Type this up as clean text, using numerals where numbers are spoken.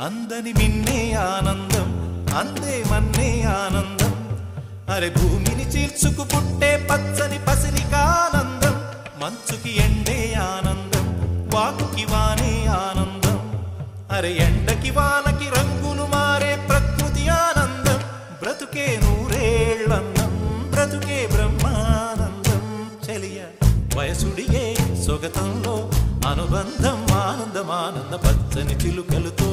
అందని మిన్నే ఆనందం అందే మన్నే ఆనందం అరే భూమిని చీల్చుకు పుట్టే పచ్చని పసిరికానందం మంచుకి ఎండే ఆనందం వాకుకి వానే ఆనందం అరే ఎండకి వానకి రంగులు మారే ప్రకృతి ఆనందం బ్రతుకే నూరేళ్ళందం బ్రతుకే బ్రహ్మానందం చెలియ వయసుడిగే సొగతంలో అనుబంధం ఆనందమానంద పచ్చని చిలుకలతో